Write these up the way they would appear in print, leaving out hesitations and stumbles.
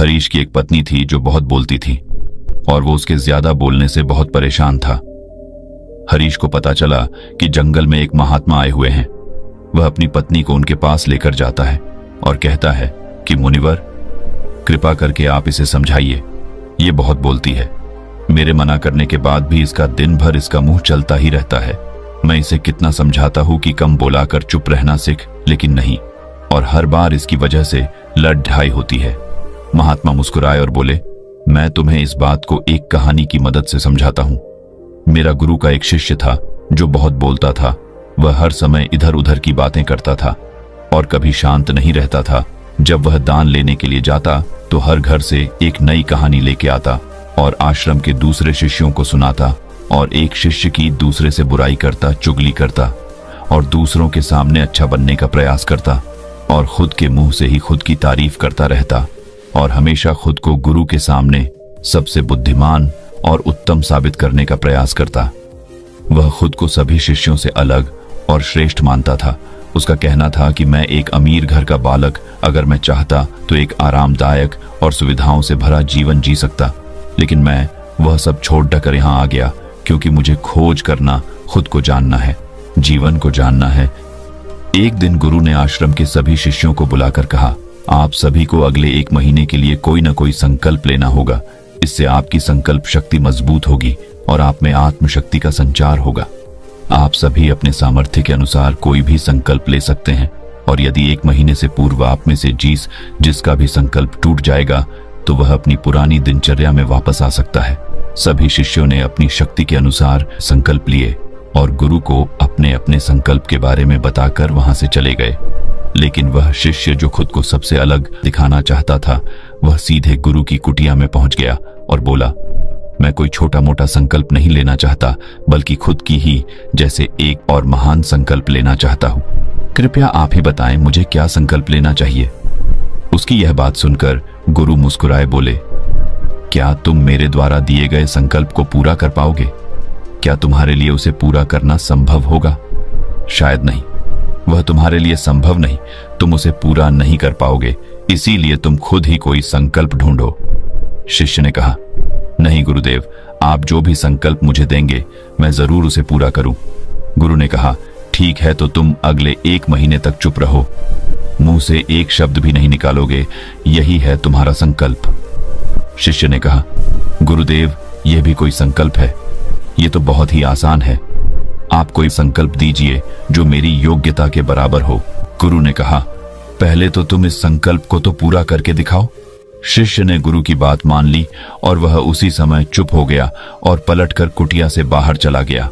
हरीश की एक पत्नी थी जो बहुत बोलती थी और वो उसके ज्यादा बोलने से बहुत परेशान था। हरीश को पता चला कि जंगल में एक महात्मा आए हुए हैं। वह अपनी पत्नी को उनके पास लेकर जाता है और कहता है कि मुनिवर, कृपा करके आप इसे समझाइए, ये बहुत बोलती है। मेरे मना करने के बाद भी इसका दिन भर इसका मुंह चलता ही रहता है। मैं इसे कितना समझाता हूं कि कम बोला कर चुप रहना सीख, लेकिन नहीं, और हर बार इसकी वजह से लड़ ढाई होती है। महात्मा मुस्कुराए और बोले, मैं तुम्हें इस बात को एक कहानी की मदद से समझाता हूं। मेरा गुरु का एक शिष्य था जो बहुत बोलता था। वह हर समय इधर उधर की बातें करता था और कभी शांत नहीं रहता था। जब वह दान लेने के लिए जाता तो हर घर से एक नई कहानी लेके आता और आश्रम के दूसरे शिष्यों को सुनाता, और एक शिष्य की दूसरे से बुराई करता, चुगली करता और दूसरों के सामने अच्छा बनने का प्रयास करता और खुद के मुंह से ही खुद की तारीफ करता रहता और हमेशा खुद को गुरु के सामने सबसे बुद्धिमान और उत्तम साबित करने का प्रयास करता। वह खुद को सभी शिष्यों से अलग और श्रेष्ठ मानता था। उसका कहना था कि मैं एक अमीर घर का बालक, अगर मैं चाहता तो एक आरामदायक और सुविधाओं से भरा जीवन जी सकता, लेकिन मैं वह सब छोड़ कर यहाँ आ गया क्योंकि मुझे खोज करना, खुद को जानना है, जीवन को जानना है। एक दिन गुरु ने आश्रम के सभी शिष्यों को बुलाकर कहा, आप सभी को अगले 1 महीने के लिए कोई न कोई संकल्प लेना होगा। इससे आपकी संकल्प शक्ति मजबूत होगी और आप में आत्मशक्ति का संचार होगा। आप सभी अपने सामर्थ्य के अनुसार कोई भी संकल्प ले सकते हैं, और यदि 1 महीने से पूर्व आप में से जिसका भी संकल्प टूट जाएगा तो वह अपनी पुरानी दिनचर्या में वापस आ सकता है। सभी शिष्यों ने अपनी शक्ति के अनुसार संकल्प लिए और गुरु को अपने अपने संकल्प के बारे में बताकर वहां से चले गए। लेकिन वह शिष्य जो खुद को सबसे अलग दिखाना चाहता था, वह सीधे गुरु की कुटिया में पहुंच गया और बोला, मैं कोई छोटा मोटा संकल्प नहीं लेना चाहता, बल्कि खुद की ही जैसे एक और महान संकल्प लेना चाहता हूं। कृपया आप ही बताएं मुझे क्या संकल्प लेना चाहिए। उसकी यह बात सुनकर गुरु मुस्कुराए बोले, क्या तुम मेरे द्वारा दिए गए संकल्प को पूरा कर पाओगे? क्या तुम्हारे लिए उसे पूरा करना संभव होगा? शायद नहीं, वह तुम्हारे लिए संभव नहीं। तुम उसे पूरा नहीं कर पाओगे, इसीलिए तुम खुद ही कोई संकल्प ढूंढो। शिष्य ने कहा, नहीं गुरुदेव, आप जो भी संकल्प मुझे देंगे मैं जरूर उसे पूरा करूं। गुरु ने कहा, ठीक है, तो तुम अगले 1 महीने तक चुप रहो, मुंह से एक शब्द भी नहीं निकालोगे, यही है तुम्हारा संकल्प। शिष्य ने कहा, गुरुदेव, यह भी कोई संकल्प है? यह तो बहुत ही आसान है। आप कोई संकल्प दीजिए जो मेरी योग्यता के बराबर हो। गुरु ने कहा, पहले तो तुम इस संकल्प को तो पूरा करके दिखाओ। शिष्य ने गुरु की बात मान ली और वह उसी समय चुप हो गया और पलटकर कुटिया से बाहर चला गया।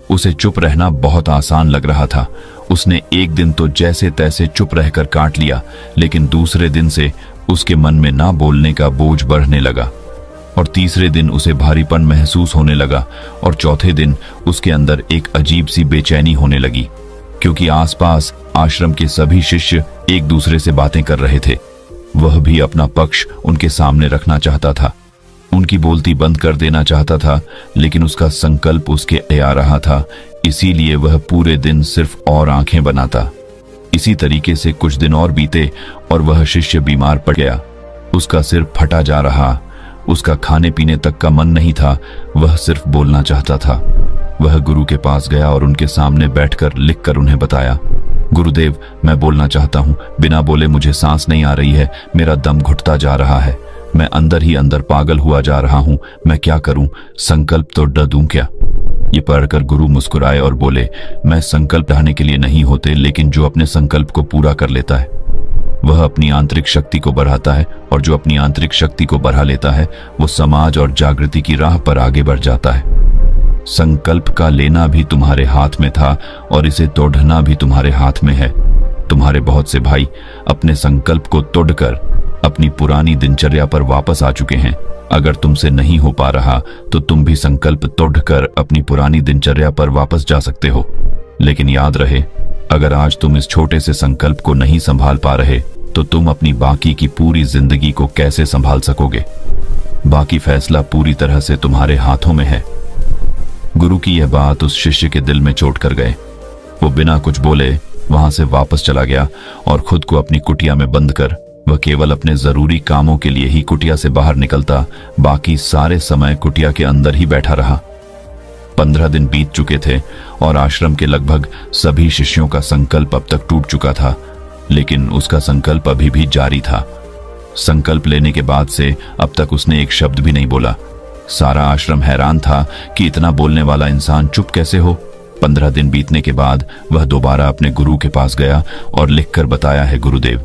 उसे चुप रहना बहुत आसान लग रहा था। उसने एक दिन तो जैसे तैसे चुप रहकर काट लिया, लेकिन दूसरे दिन से उसके मन में ना बोलने का बोझ बढ़ने लगा, और तीसरे दिन उसे भारीपन महसूस होने लगा, और चौथे दिन उसके अंदर एक अजीब सी बेचैनी होने लगी, क्योंकि आसपास आश्रम के सभी शिष्य एक दूसरे से बातें कर रहे थे। वह भी अपना पक्ष उनके सामने रखना चाहता था, उनकी बोलती बंद कर देना चाहता था, लेकिन उसका संकल्प उसके आ रहा था, इसीलिए वह पूरे दिन सिर्फ और आंखें बनाता। इसी तरीके से कुछ दिन और बीते और वह शिष्य बीमार पड़ गया। उसका सिर फटा जा रहा, उसका खाने पीने तक का मन नहीं था, वह सिर्फ बोलना चाहता था। वह गुरु के पास गया और उनके सामने बैठकर लिखकर उन्हें बताया, गुरुदेव, मैं बोलना चाहता हूँ, बिना बोले मुझे सांस नहीं आ रही है, मेरा दम घुटता जा रहा है, मैं अंदर ही अंदर पागल हुआ जा रहा हूँ, मैं क्या करूँ? संकल्प तो ड दूं क्या? ये पढ़कर गुरु मुस्कुराए और बोले, मैं संकल्प ढाने के लिए नहीं होते, लेकिन जो अपने संकल्प को पूरा कर लेता है वह अपनी आंतरिक शक्ति को बढ़ाता है, और जो अपनी आंतरिक शक्ति को बढ़ा लेता है वो समाज और जागृति की राह पर आगे बढ़ जाता है। संकल्प का लेना भी तुम्हारे हाथ में था और इसे तोड़ना भी तुम्हारे हाथ में है। तुम्हारे बहुत से भाई अपने संकल्प को तोड़कर अपनी पुरानी दिनचर्या पर वापस आ चुके हैं। अगर तुमसे नहीं हो पा रहा तो तुम भी संकल्प तोड़कर अपनी पुरानी दिनचर्या पर वापस जा सकते हो। लेकिन याद रहे, अगर आज तुम इस छोटे से संकल्प को नहीं संभाल पा रहे तो तुम अपनी बाकी की पूरी जिंदगी को कैसे संभाल सकोगे? बाकी फैसला पूरी तरह से तुम्हारे हाथों में है। गुरु की यह बात उस शिष्य के दिल में चोट कर गए। वो बिना कुछ बोले वहां से वापस चला गया और खुद को अपनी कुटिया में बंद कर वह केवल अपने जरूरी कामों के लिए ही कुटिया से बाहर निकलता, बाकी सारे समय कुटिया के अंदर ही बैठा रहा। 15 दिन बीत चुके थे और आश्रम के लगभग सभी शिष्यों का संकल्प अब तक टूट चुका था, लेकिन उसका संकल्प अभी भी जारी था। संकल्प लेने के बाद से अब तक उसने एक शब्द भी नहीं बोला। सारा आश्रम हैरान था कि इतना बोलने वाला इंसान चुप कैसे हो। 15 दिन बीतने के बाद वह दोबारा अपने गुरु के पास गया और लिखकर बताया है, गुरुदेव,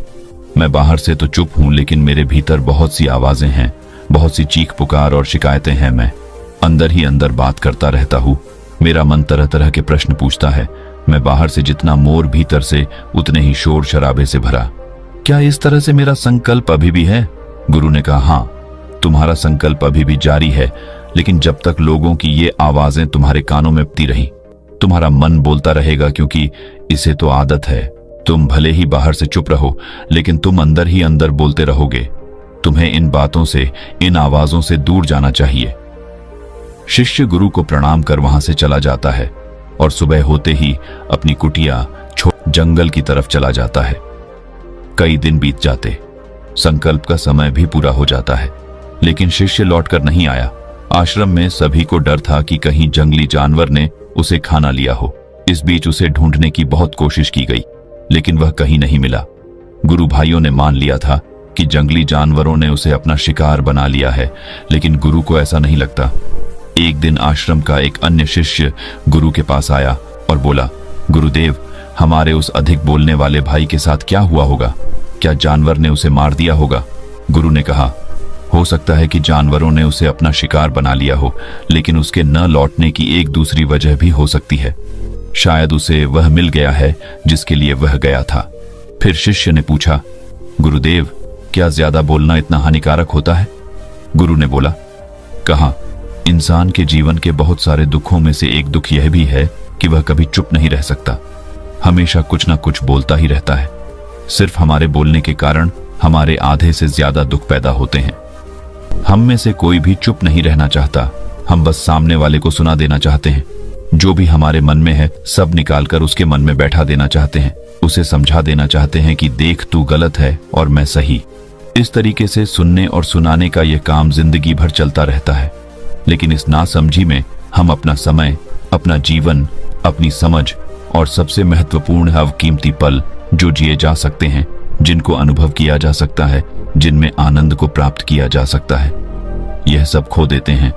मैं बाहर से तो चुप हूं, लेकिन मेरे भीतर बहुत सी आवाजें हैं, बहुत सी चीख पुकार और शिकायतें हैं। मैं अंदर ही अंदर बात करता रहता हूं। मेरा मन तरह तरह के प्रश्न पूछता है। मैं बाहर से जितना मोर, भीतर से उतने ही शोर शराबे से भरा। क्या इस तरह से मेरा संकल्प अभी भी है? गुरु ने कहा, हाँ, तुम्हारा संकल्प अभी भी जारी है, लेकिन जब तक लोगों की ये आवाजें तुम्हारे कानों में पती रही, तुम्हारा मन बोलता रहेगा, क्योंकि इसे तो आदत है। तुम भले ही बाहर से चुप रहो, लेकिन तुम अंदर ही अंदर बोलते रहोगे। तुम्हें इन बातों से, इन आवाजों से दूर जाना चाहिए। शिष्य गुरु को प्रणाम कर वहां से चला जाता है और सुबह होते ही अपनी कुटिया छोड़ जंगल की तरफ चला जाता है। कई दिन बीत जाते, संकल्प का समय भी पूरा हो जाता है, लेकिन शिष्य लौटकर नहीं आया। आश्रम में सभी को डर था कि कहीं जंगली जानवर ने उसे खाना लिया हो। इस बीच उसे ढूंढने की बहुत कोशिश की गई, लेकिन वह कहीं नहीं मिला। गुरु भाइयों ने मान लिया था कि जंगली जानवरों ने उसे अपना शिकार बना लिया है, लेकिन गुरु को ऐसा नहीं लगता। एक दिन आश्रम का एक अन्य शिष्य गुरु के पास आया और बोला, गुरुदेव, हमारे उस अधिक बोलने वाले भाई के साथ क्या हुआ होगा? क्या जानवर ने उसे मार दिया होगा? गुरु ने कहा, हो सकता है कि जानवरों ने उसे अपना शिकार बना लिया हो, लेकिन उसके न लौटने की एक दूसरी वजह भी हो सकती है। शायद उसे वह मिल गया है जिसके लिए वह गया था। फिर शिष्य ने पूछा, गुरुदेव, क्या ज्यादा बोलना इतना हानिकारक होता है? गुरु ने बोला, कहा, इंसान के जीवन के बहुत सारे दुखों में से एक दुख यह भी है कि वह कभी चुप नहीं रह सकता, हमेशा कुछ ना कुछ बोलता ही रहता है। सिर्फ हमारे बोलने के कारण हमारे आधे से ज्यादा दुख पैदा होते हैं। हम में से कोई भी चुप नहीं रहना चाहता, हम बस सामने वाले को सुना देना चाहते हैं। जो भी हमारे मन में है सब निकालकर उसके मन में बैठा देना चाहते हैं, उसे समझा देना चाहते हैं कि देख, तू गलत है और मैं सही। इस तरीके से सुनने और सुनाने का यह काम जिंदगी भर चलता रहता है, लेकिन इस नासमझी में हम अपना समय, अपना जीवन, अपनी समझ और सबसे महत्वपूर्ण अवकीमती पल जो जिए जा सकते हैं, जिनको अनुभव किया जा सकता है, जिनमें आनंद को प्राप्त किया जा सकता है, यह सब खो देते हैं।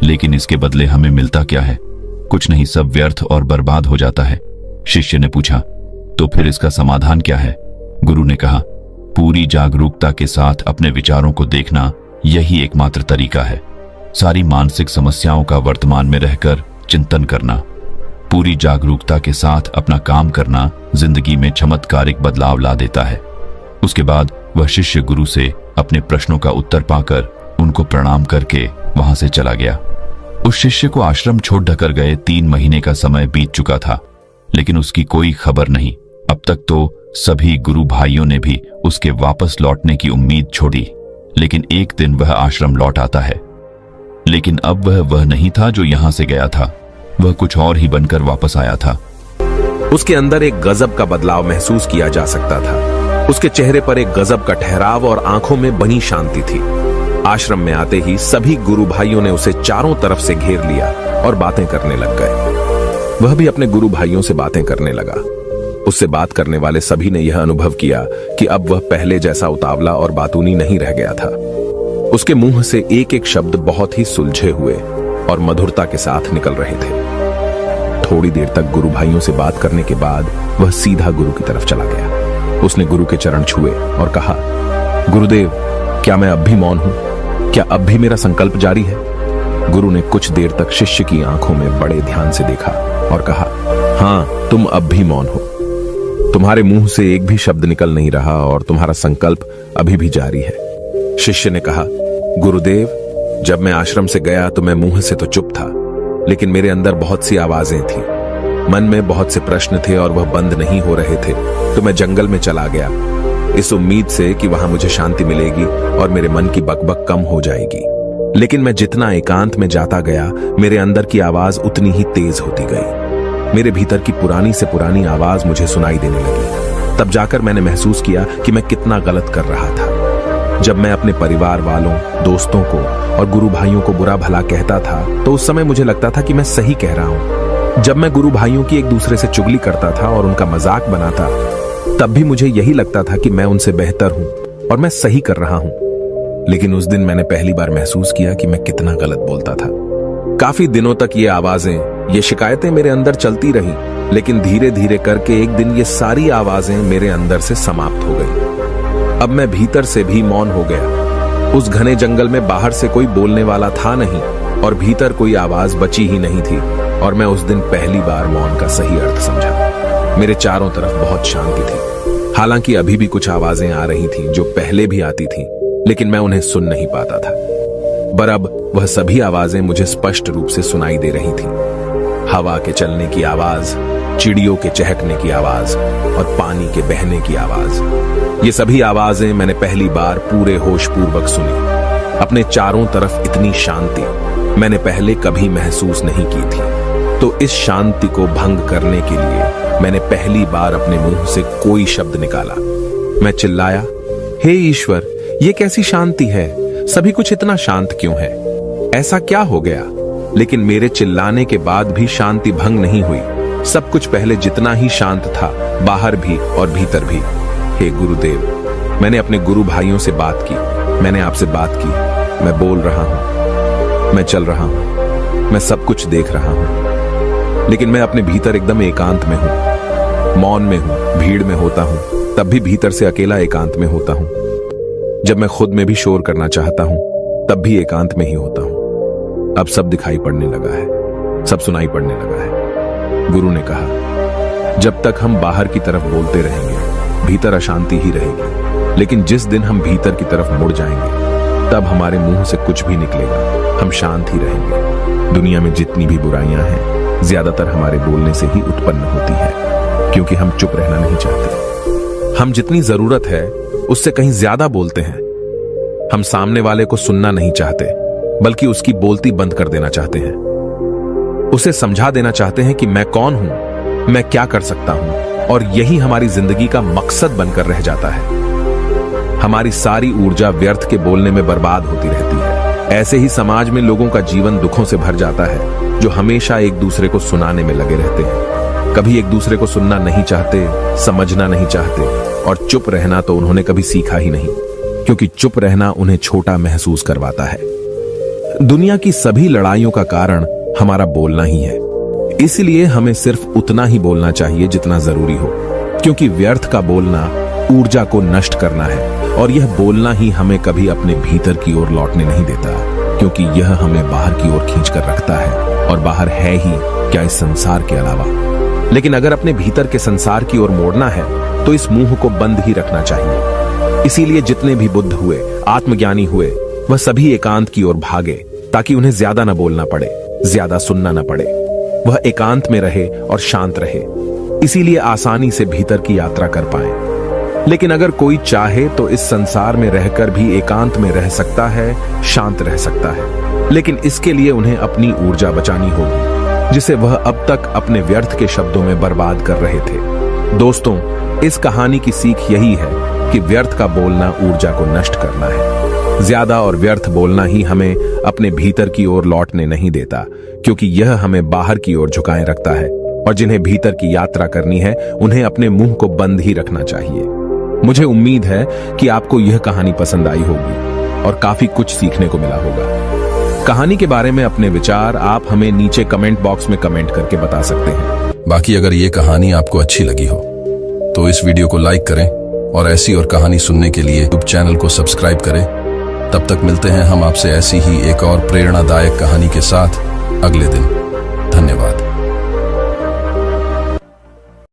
लेकिन इसके बदले हमें मिलता क्या है? कुछ नहीं, सब व्यर्थ और बर्बाद हो जाता है। शिष्य ने पूछा, तो फिर इसका समाधान क्या है? गुरु ने कहा, पूरी जागरूकता के साथ अपने विचारों को देखना, यही एकमात्र तरीका है। सारी मानसिक समस्याओं का वर्तमान में रहकर चिंतन करना, पूरी जागरूकता के साथ अपना काम करना जिंदगी में चमत्कारिक बदलाव ला देता है। उसके बाद वह शिष्य गुरु से अपने प्रश्नों का उत्तर पाकर उनको प्रणाम करके वहां से चला गया। उस शिष्य को आश्रम छोड़ ढकर गए 3 महीने का समय बीत चुका था, लेकिन उसकी कोई खबर नहीं। अब तक तो सभी गुरु भाइयों ने भी उसके वापस लौटने की उम्मीद छोड़ी, लेकिन एक दिन वह आश्रम लौट आता है। लेकिन अब वह नहीं था जो यहां से गया था, वह कुछ और ही बनकर वापस आया था। उसके अंदर एक गजब का बदलाव महसूस किया जा सकता था। उसके चेहरे पर एक गजब का ठहराव और आंखों में बनी शांति थी। आश्रम में आते ही सभी गुरु भाइयों ने उसे चारों तरफ से घेर लिया और बातें करने लग गए। वह भी अपने गुरु भाइयों से बातें करने लगा। उससे बात करने वाले सभी ने यह अनुभव किया कि अब वह पहले जैसा उतावला और बातूनी नहीं रह गया था। उसके मुंह से एक एक शब्द बहुत ही सुलझे हुए और मधुरता के साथ निकल रहे थे। थोड़ी देर तक गुरु भाइयों से बात करने के बाद वह सीधा गुरु की तरफ चला गया। उसने गुरु के चरण छुए और कहा, गुरुदेव, क्या मैं अब भी मौन हूं? क्या अब भी मेरा संकल्प जारी है? गुरु ने कुछ देर तक शिष्य की आंखों में बड़े ध्यान से देखा और कहा, हां, तुम अब भी मौन हो। तुम्हारे मुंह से एक भी शब्द निकल नहीं रहा और तुम्हारा संकल्प अभी भी जारी है। शिष्य ने कहा, गुरुदेव, जब मैं आश्रम से गया तो मैं मुंह से तो चुप था, लेकिन मेरे अंदर बहुत सी आवाजें थी। मन में बहुत से प्रश्न थे और वह बंद नहीं हो रहे थे, तो मैं जंगल में चला गया, इस उम्मीद से कि वहां मुझे शांति मिलेगी और मेरे मन की बकबक कम हो जाएगी। लेकिन मैं जितना एकांत में जाता गया, मेरे अंदर की आवाज उतनी ही तेज होती गई। मेरे भीतर की पुरानी से पुरानी आवाज मुझे सुनाई देने लगी। तब जाकर मैंने महसूस किया कि मैं कितना गलत कर रहा था। जब मैं अपने परिवार वालों, दोस्तों को और गुरु भाइयों को बुरा भला कहता था तो उस समय मुझे लगता था कि मैं सही कह रहा हूं। जब मैं गुरु भाइयों की एक दूसरे से चुगली करता था और उनका मजाक बनाता, तब भी मुझे यही लगता था कि मैं उनसे बेहतर हूं और मैं सही कर रहा हूं। लेकिन उस दिन मैंने पहली बार महसूस किया कि मैं कितना गलत बोलता था। काफी दिनों तक ये आवाजें, ये शिकायतें मेरे अंदर चलती रही, लेकिन धीरे धीरे करके एक दिन ये सारी आवाजें मेरे अंदर से समाप्त हो गई। अब मैं भीतर से भी मौन हो गया। उस घने जंगल में बाहर से कोई बोलने वाला था नहीं और भीतर कोई आवाज बची ही नहीं थी, और मैं उस दिन पहली बार मौन का सही अर्थ समझा। मेरे चारों तरफ बहुत शांति थी। हालांकि अभी भी कुछ आवाजें आ रही थीं जो पहले भी आती थीं, लेकिन मैं उन्हें सुन नहीं पाता था। पर अब वह सभी आवाजें मुझे स्पष्ट रूप से सुनाई दे रही थीं। हवा के चलने की आवाज, चिड़ियों के चहकने की आवाज और पानी के बहने की आवाज। ये सभी आवाजें मैंने पहली बार पूरे होशपूर्वक सुनी। अपने चारों तरफ इतनी शांति मैंने पहले कभी महसूस नहीं की थी। तो इस शांति को भंग करने के लिए मैंने पहली बार अपने मुंह से कोई शब्द निकाला। मैं चिल्लाया, हे ईश्वर, ये कैसी शांति है? सभी कुछ इतना शांत क्यों है? ऐसा क्या हो गया? लेकिन मेरे चिल्लाने के बाद भी शांति भंग नहीं हुई। सब कुछ पहले जितना ही शांत था, बाहर भी और भीतर भी। हे गुरुदेव, मैंने अपने गुरु भाइयों से बात की, मैंने आपसे बात की। मैं बोल रहा हूं, मैं चल रहा हूं, मैं सब कुछ देख रहा हूं, लेकिन मैं अपने भीतर एकदम एकांत में हूं, मौन में हूं। भीड़ में होता हूं तब भी भीतर से अकेला एकांत में होता हूं। जब मैं खुद में भी शोर करना चाहता हूं तब भी एकांत में ही होता हूं। अब सब दिखाई पड़ने लगा है, सब सुनाई पड़ने लगा है। गुरु ने कहा, जब तक हम बाहर की तरफ बोलते रहेंगे भीतर अशांति ही रहेगी, लेकिन जिस दिन हम भीतर की तरफ मुड़ जाएंगे तब हमारे मुंह से कुछ भी निकलेगा, हम शांत ही रहेंगे। दुनिया में जितनी भी बुराइयां हैं ज्यादातर हमारे बोलने से ही उत्पन्न होती है, क्योंकि हम चुप रहना नहीं चाहते। हम जितनी जरूरत है उससे कहीं ज्यादा बोलते हैं। हम सामने वाले को सुनना नहीं चाहते, बल्कि उसकी बोलती बंद कर देना चाहते हैं। उसे समझा देना चाहते हैं कि मैं कौन हूं, मैं क्या कर सकता हूं, और यही हमारी जिंदगी का मकसद बनकर रह जाता है। हमारी सारी ऊर्जा व्यर्थ के बोलने में बर्बाद होती रहती है। ऐसे ही समाज में लोगों का जीवन दुखों से भर जाता है, जो हमेशा एक दूसरे को सुनाने में लगे रहते हैं। कभी एक दूसरे को सुनना नहीं चाहते, समझना नहीं चाहते, और चुप रहना तो उन्होंने कभी सीखा ही नहीं, क्योंकि चुप रहना उन्हें छोटा महसूस करवाता है। दुनिया की सभी लड़ाइयों का कारण हमारा बोलना ही है। इसलिए हमें सिर्फ उतना ही बोलना चाहिए जितना जरूरी हो, क्योंकि व्यर्थ का बोलना ऊर्जा को नष्ट करना है, और यह बोलना ही हमें कभी अपने भीतर की ओर लौटने नहीं देता, क्योंकि यह हमें बाहर की ओर खींचकर रखता है, और बाहर है ही क्या इस संसार के अलावा। लेकिन अगर अपने भीतर के संसार की ओर मोड़ना है तो इस मुंह को बंद ही रखना चाहिए। इसीलिए जितने भी बुद्ध हुए, आत्मज्ञानी हुए, वह सभी एकांत की ओर भागे, ताकि उन्हें ज्यादा न बोलना पड़े, ज्यादा सुनना न पड़े। वह एकांत में रहे और शांत रहे, इसीलिए आसानी से भीतर की यात्रा कर पाए। लेकिन अगर कोई चाहे तो इस संसार में रहकर भी एकांत में रह सकता है, शांत रह सकता है, लेकिन इसके लिए उन्हें अपनी ऊर्जा बचानी होगी, जिसे वह अब तक अपने व्यर्थ के शब्दों में बर्बाद कर रहे थे। दोस्तों, इस कहानी की सीख यही है कि व्यर्थ का बोलना ऊर्जा को नष्ट करना है। ज्यादा और व्यर्थ बोलना ही हमें अपने भीतर की ओर लौटने नहीं देता, क्योंकि यह हमें बाहर की ओर झुकाए रखता है, और जिन्हें भीतर की यात्रा करनी है उन्हें अपने मुंह को बंद ही रखना चाहिए। मुझे उम्मीद है कि आपको यह कहानी पसंद आई होगी और काफी कुछ सीखने को मिला होगा। कहानी के बारे में अपने विचार आप हमें नीचे कमेंट बॉक्स में कमेंट करके बता सकते हैं। बाकी अगर ये कहानी आपको अच्छी लगी हो तो इस वीडियो को लाइक करें, और ऐसी और कहानी सुनने के लिए यूट्यूब चैनल को सब्सक्राइब करें। तब तक मिलते हैं हम आपसे ऐसी ही एक और प्रेरणादायक कहानी के साथ अगले दिन। धन्यवाद।